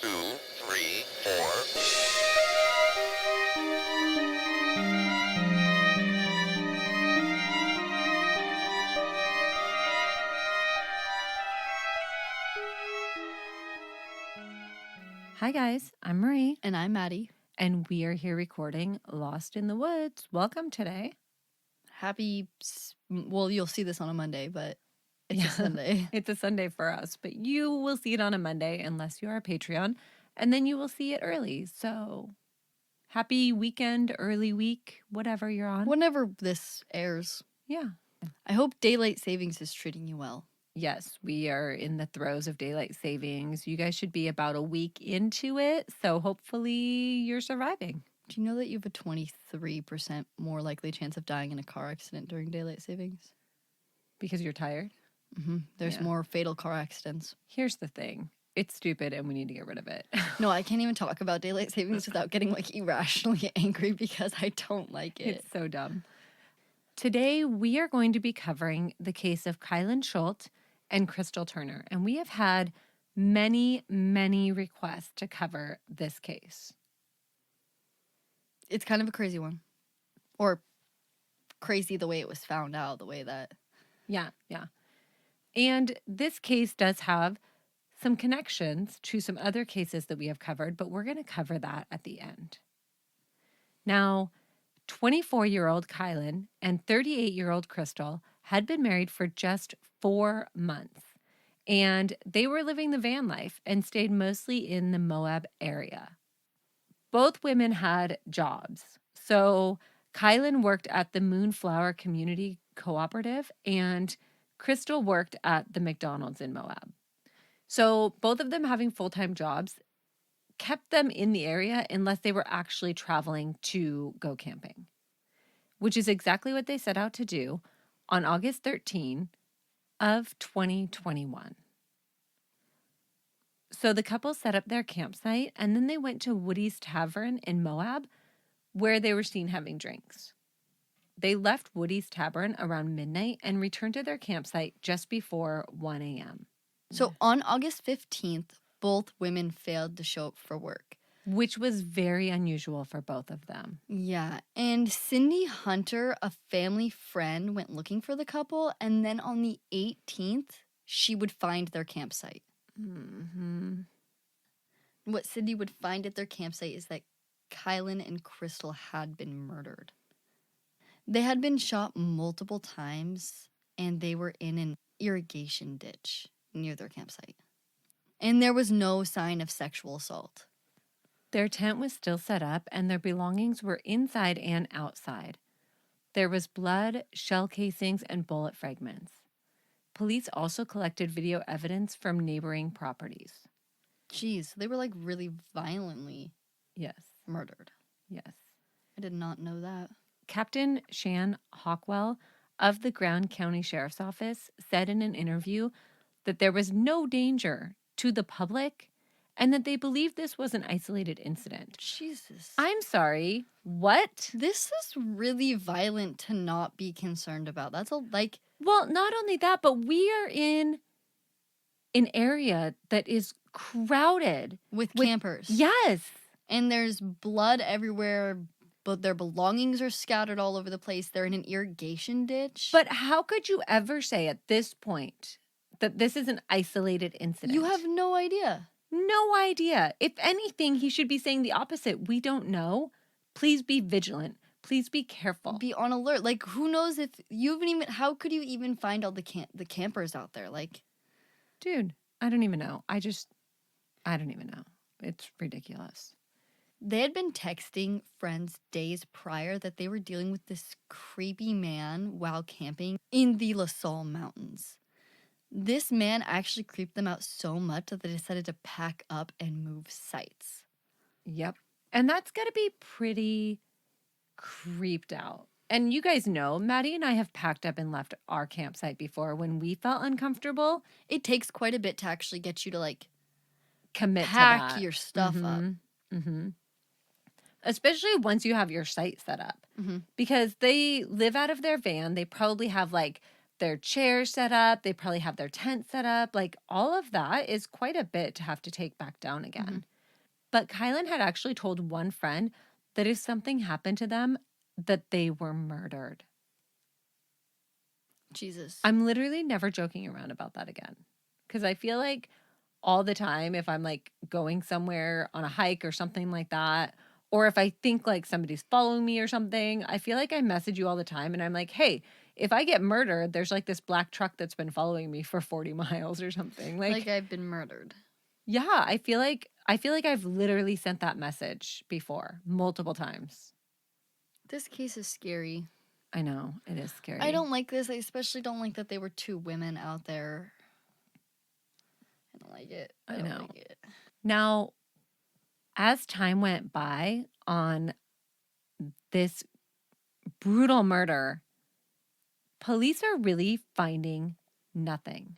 2, 3, 4. Hi guys, I'm Marie, And I'm Maddie. and we are here recording Lost in the Woods. Welcome today. Well, you'll see this on a Monday, but it's a Sunday. It's a Sunday for us, but you will see it on a Monday unless you are a Patreon, and then you will see it early. So happy weekend, early week, whatever you're on. Whenever this airs. Yeah. I hope daylight savings is treating you well. Yes, we are in the throes of daylight savings. You guys should be about a week into it, so hopefully you're surviving. Do you know that you have a 23% more likely chance of dying in a car accident during daylight savings? Because you're tired? There's Yeah. more fatal car accidents. Here's the thing. It's stupid and we need to get rid of it. No, I can't even talk about daylight savings without getting irrationally angry because I don't like it. It's so dumb. Today, we are going to be covering the case of Kylen Schulte and Crystal Turner, and we have had many, many requests to cover this case. It's kind of a crazy one. Or crazy the way it was found out, the way that... Yeah. And this case does have some connections to some other cases that we have covered, but we're going to cover that at the end. Now, 24-year-old Kylen and 38-year-old Crystal had been married for just 4 months, and they were living the van life and stayed mostly in the Moab area. Both women had jobs. So Kylen worked at the Moonflower Community Cooperative, and Crystal worked at the McDonald's in Moab. So both of them having full-time jobs kept them in the area unless they were actually traveling to go camping, which is exactly what they set out to do on August 13 of 2021. So the couple set up their campsite and then they went to Woody's Tavern in Moab where they were seen having drinks. They left Woody's Tavern around midnight and returned to their campsite just before 1 a.m. So on August 15th, both women failed to show up for work. Which was very unusual for both of them. Yeah, and Cindy Hunter, a family friend, went looking for the couple, and then on the 18th, she would find their campsite. Mm-hmm. What Cindy would find at their campsite is that Kylen and Crystal had been murdered. They had been shot multiple times, and they were in an irrigation ditch near their campsite. And there was no sign of sexual assault. Their tent was still set up, and their belongings were inside and outside. There was blood, shell casings, and bullet fragments. Police also collected video evidence from neighboring properties. Jeez, they were really violently murdered. Yes. I did not know that. Captain Shan Hockwell of the Grand County Sheriff's Office said in an interview that there was no danger to the public and that they believed this was an isolated incident. Jesus. I'm sorry. What? This is really violent to not be concerned about. That's Well, not only that, but we are in an area that is crowded with campers. Yes. And there's blood everywhere, but their belongings are scattered all over the place. They're in an irrigation ditch. But how could you ever say at this point that this is an isolated incident? You have no idea. No idea. If anything, he should be saying the opposite. We don't know. Please be vigilant. Please be careful. Be on alert. Who knows if you even how could you even find all the campers out there? Dude, I don't even know. I don't even know. It's ridiculous. They had been texting friends days prior that they were dealing with this creepy man while camping in the La Salle Mountains. This man actually creeped them out so much that they decided to pack up and move sites. Yep. And that's got to be pretty creeped out. And you guys know, Maddie and I have packed up and left our campsite before when we felt uncomfortable. It takes quite a bit to actually get you to commit pack to that. your stuff up. Mm-hmm. Especially once you have your site set up. Mm-hmm. Because they live out of their van. They probably have their chairs set up. They probably have their tent set up. Like, all of that is quite a bit to have to take back down again. Mhm. But Kylen had actually told one friend that if something happened to them, that they were murdered. Jesus. I'm literally never joking around about that again. Because I feel like all the time, if I'm like going somewhere on a hike or something like that, or if I think like somebody's following me or something, I feel like I message you all the time and I'm like, hey, if I get murdered, there's like this black truck that's been following me for 40 miles or something. Like I've been murdered. Yeah, I feel like I've literally sent that message before multiple times. This case is scary. I know, it is scary. I don't like this. I especially don't like that they were two women out there. I don't like it. I don't know. like it. Now, as time went by on this brutal murder, police are really finding nothing.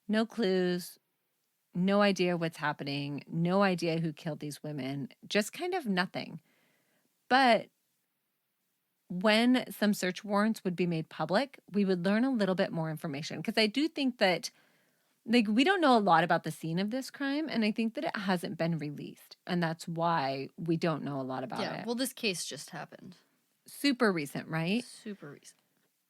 No clues, no idea what's happening, no idea who killed these women, just kind of nothing. But when some search warrants would be made public, we would learn a little bit more information. Because I do think that, like, we don't know a lot about the scene of this crime, and I think that it hasn't been released. And that's why we don't know a lot about it. Well, this case just happened. Super recent, right? Super recent.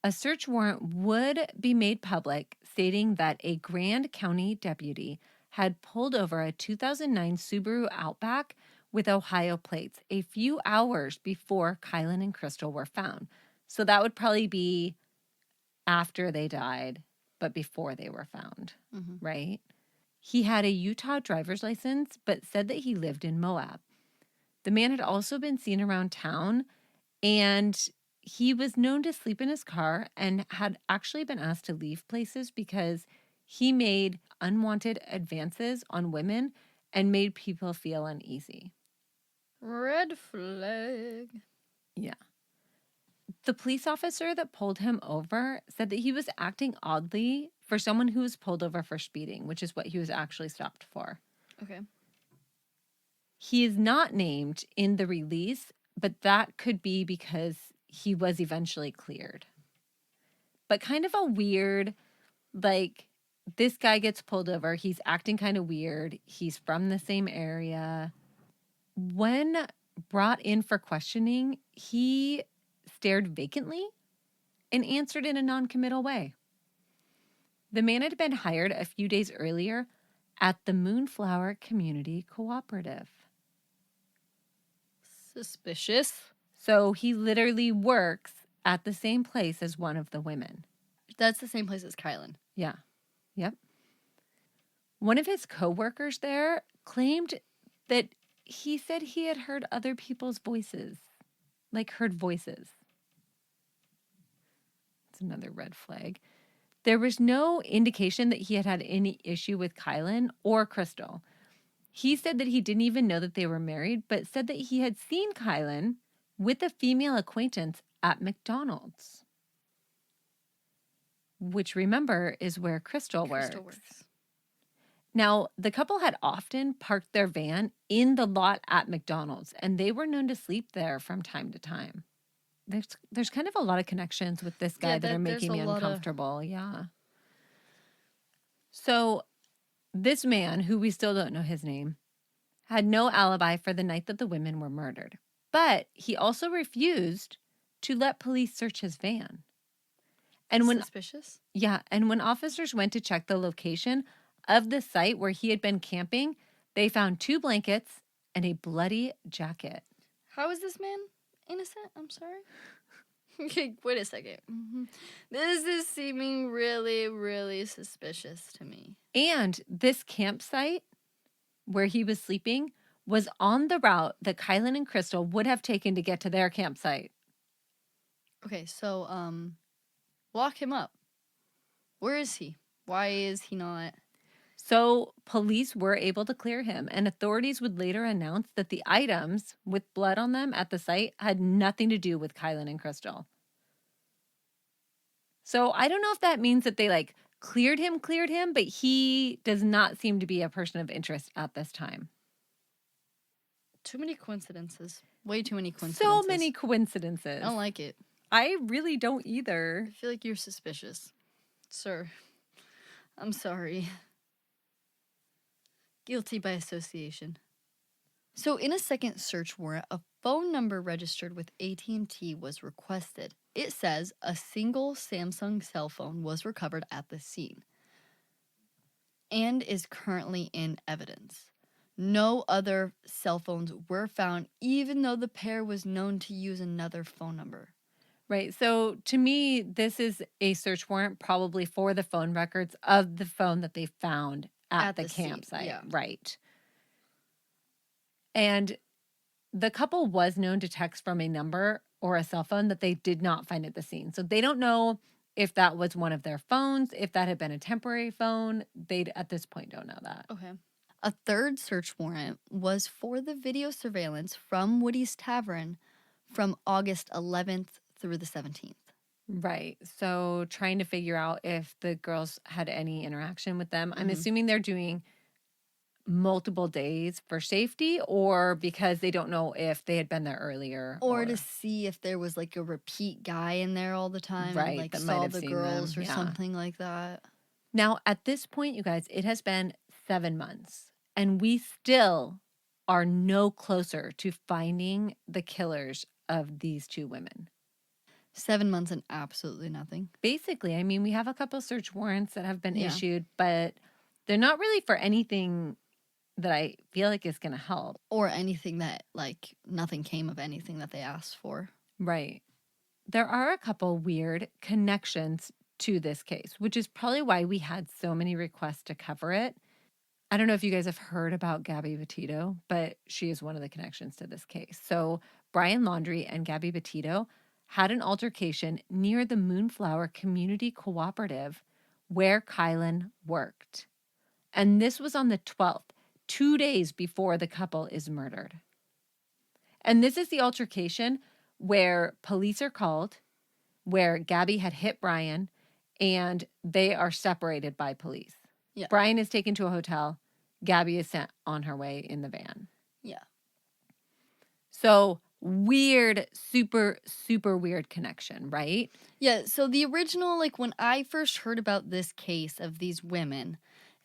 A search warrant would be made public stating that a Grand County deputy had pulled over a 2009 Subaru Outback with Ohio plates a few hours before Kylen and Crystal were found. So that would probably be after they died, but before they were found, right? He had a Utah driver's license, but said that he lived in Moab. The man had also been seen around town, and he was known to sleep in his car and had actually been asked to leave places because he made unwanted advances on women and made people feel uneasy. Red flag. Yeah. The police officer that pulled him over said that he was acting oddly for someone who was pulled over for speeding, which is what he was actually stopped for. Okay. He is not named in the release, but that could be because he was eventually cleared. But kind of a weird, like, this guy gets pulled over. He's acting kind of weird. He's from the same area. When brought in for questioning, he stared vacantly and answered in a non-committal way. The man had been hired a few days earlier at the Moonflower Community Cooperative. Suspicious. So he literally works at the same place as one of the women. That's the same place as Kylen. Yeah. Yep. One of his coworkers there claimed that he said he had heard other people's voices, like heard voices. It's another red flag. There was no indication that he had had any issue with Kylen or Crystal. He said that he didn't even know that they were married, but said that he had seen Kylen with a female acquaintance at McDonald's, which, remember, is where Crystal works. Now, the couple had often parked their van in the lot at McDonald's, and they were known to sleep there from time to time. There's kind of a lot of connections with this guy that are making me uncomfortable. Yeah. So this man, who we still don't know his name, had no alibi for the night that the women were murdered. But he also refused to let police search his van. And Suspicious? Yeah, and when officers went to check the location of the site where he had been camping, they found 2 blankets and a bloody jacket. How is this man innocent? I'm sorry. Okay, wait a second. This is seeming really, really suspicious to me. And this campsite where he was sleeping was on the route that Kylen and Crystal would have taken to get to their campsite. Okay, so, lock him up. Where is he? Why is he not? So police were able to clear him, and authorities would later announce that the items with blood on them at the site had nothing to do with Kylen and Crystal. So I don't know if that means that they like cleared him, but he does not seem to be a person of interest at this time. Too many coincidences. Way too many coincidences. So many coincidences. I don't like it. I really don't either. I feel like you're suspicious. Sir, I'm sorry. Guilty by association. So in a second search warrant, a phone number registered with AT&T was requested. It says a single Samsung cell phone was recovered at the scene and is currently in evidence. No other cell phones were found, even though the pair was known to use another phone number. Right. So to me, this is a search warrant probably for the phone records of the phone that they found at the scene, campsite. yeah. Right. And the couple was known to text from a number or a cell phone that they did not find at the scene. So they don't know if that was one of their phones, if that had been a temporary phone. They at this point don't know that. Okay. A third search warrant was for the video surveillance from Woody's Tavern from August 11th through the 17th. Right. So trying to figure out if the girls had any interaction with them. I'm assuming they're doing multiple days for safety or because they don't know if they had been there earlier. Or to see if there was like a repeat guy in there all the time Right, and like that might saw have the seen girls them, or yeah. something like that. Now, at this point, you guys, it has been 7 months and we still are no closer to finding the killers of these two women. 7 months and absolutely nothing. Basically, I mean, we have a couple search warrants that have been Yeah. issued, but they're not really for anything that I feel like is going to help. Or anything that, like, nothing came of anything that they asked for. Right. There are a couple weird connections to this case, which is probably why we had so many requests to cover it. I don't know if you guys have heard about Gabby Petito, but she is one of the connections to this case. So Brian Laundrie and Gabby Petito had an altercation near the Moonflower Community Cooperative where Kylen worked. And this was on the 12th, 2 days before the couple is murdered. And this is the altercation where police are called, where Gabby had hit Brian, and they are separated by police. Yeah. Brian is taken to a hotel. Gabby is sent on her way in the van. Yeah. So weird, super, super weird connection, right? Yeah, so the original, like, when I first heard about this case of these women,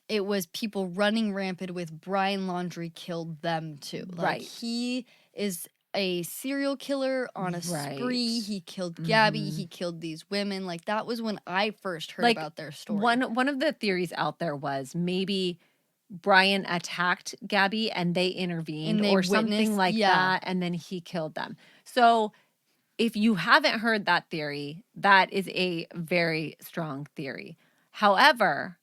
it was people running rampant with Brian Laundrie killed them too. Like, Right. he is a serial killer on a Right. spree. He killed Gabby. He killed these women. Like, that was when I first heard Like, about their story. One of the theories out there was maybe Brian attacked Gabby and they intervened And they or something witnessed- like yeah. that, and then he killed them. So if you haven't heard that theory, that is a very strong theory. However,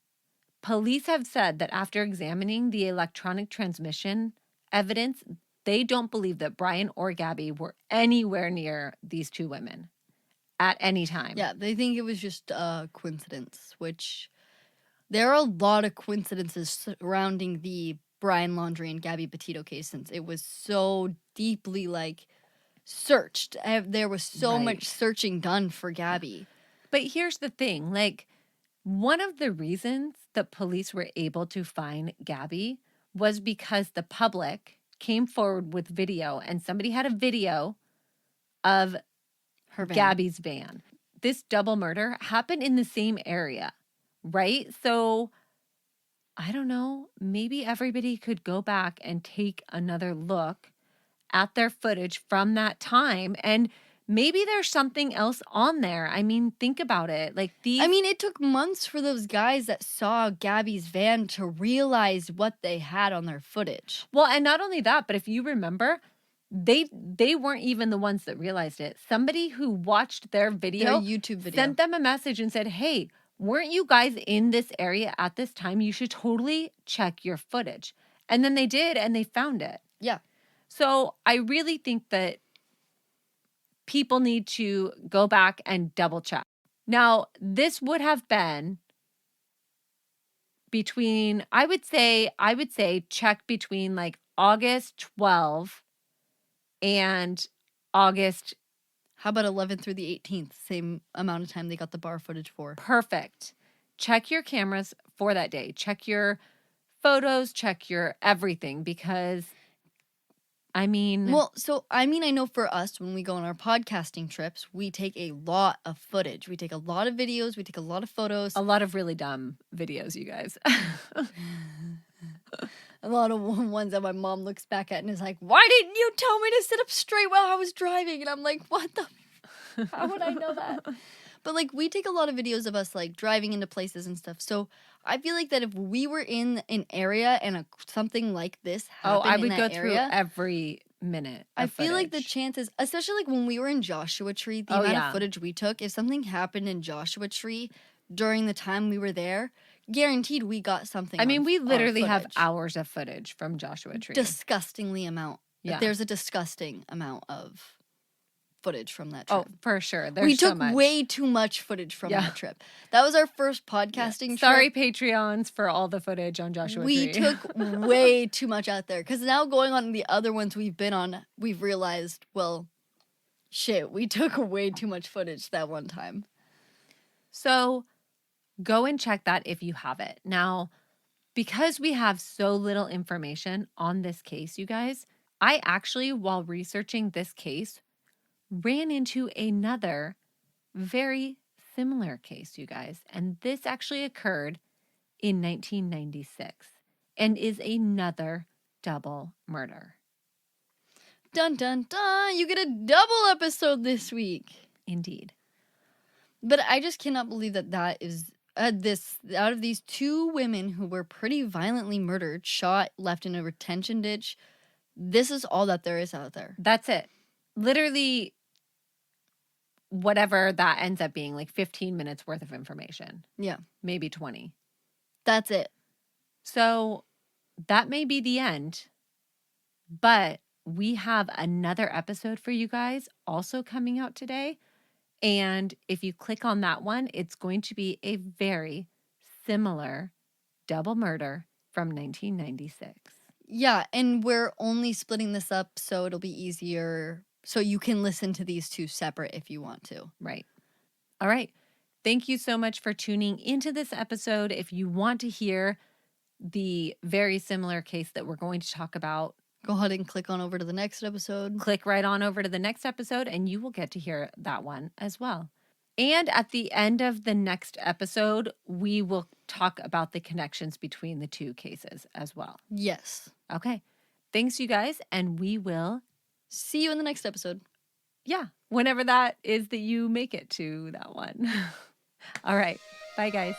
police have said that after examining the electronic transmission evidence, they don't believe that Brian or Gabby were anywhere near these two women at any time. Yeah, they think it was just a coincidence, which there are a lot of coincidences surrounding the Brian Laundrie and Gabby Petito case since it was so deeply, like, searched. There was so Right. much searching done for Gabby. But here's the thing, like, one of the reasons that police were able to find Gabby was because the public came forward with video and somebody had a video of Her van. Gabby's van. This double murder happened in the same area, right? So I don't know, maybe everybody could go back and take another look at their footage from that time, and maybe there's something else on there. I mean, think about it. Like these I mean, it took months for those guys that saw Gabby's van to realize what they had on their footage. Well, and not only that, but if you remember, they weren't even the ones that realized it. Somebody who watched their video, Their YouTube video. sent them a message and said, "Hey, weren't you guys in this area at this time? You should totally check your footage." And then they did, and they found it. Yeah. So I really think that people need to go back and double check. Now, this would have been between, I would say check between like August 12 and August. How about 11th through the 18th? Same amount of time they got the bar footage for. Perfect. Check your cameras for that day. Check your photos, check your everything, because I mean, Well, so I know for us, when we go on our podcasting trips, we take a lot of footage. We take a lot of videos. We take a lot of photos. a lot of really dumb videos, you guys. A lot of ones that my mom looks back at and is like, "Why didn't you tell me to sit up straight while I was driving?" And I'm like, "What the? How would I know that?" But like, we take a lot of videos of us like driving into places and stuff. So I feel like that if we were in an area and something like this happened I in would that go through area, every minute. I Of feel like the footage. chances, especially like when we were in Joshua Tree, the Oh, amount yeah. of footage we took, if something happened in Joshua Tree during the time we were there, guaranteed we got something. I mean, on we our literally have footage. hours of footage from Joshua Tree. Disgustingly amount. Yeah. There's a disgusting amount of footage from that Oh, trip. for sure. There's We so took much. way too much footage from Yeah. that trip. That was our first Yeah. podcasting Sorry, trip. Patreons, for all the footage on Joshua We Tree. took way too much out there. Because now going on the other ones we've been on, we've realized, well, shit, we took way too much footage that one time. So go and check that if you have it. Now, because we have so little information on this case, you guys, I actually, while researching this case, ran into another very similar case, you guys. And this actually occurred in 1996 and is another double murder. Dun dun dun! You get a double episode this week. Indeed. But I just cannot believe that is this out of these two women who were pretty violently murdered, shot, left in a retention ditch. This is all that there is out there. That's it. Literally, whatever that ends up being, like 15 minutes worth of information. Yeah. Maybe 20. That's it. So that may be the end, but we have another episode for you guys also coming out today. And if you click on that one, it's going to be a very similar double murder from 1996. Yeah, and we're only splitting this up so it'll be easier. So you can listen to these two separate if you want to. Right. All right. Thank you so much for tuning into this episode. If you want to hear the very similar case that we're going to talk about, go ahead and click on over to the next episode. Click right on over to the next episode and you will get to hear that one as well. And at the end of the next episode, we will talk about the connections between the two cases as well. Yes. Okay. Thanks, you guys. And we will see you in the next episode. Yeah. Whenever that is that you make it to that one. All right. Bye, guys.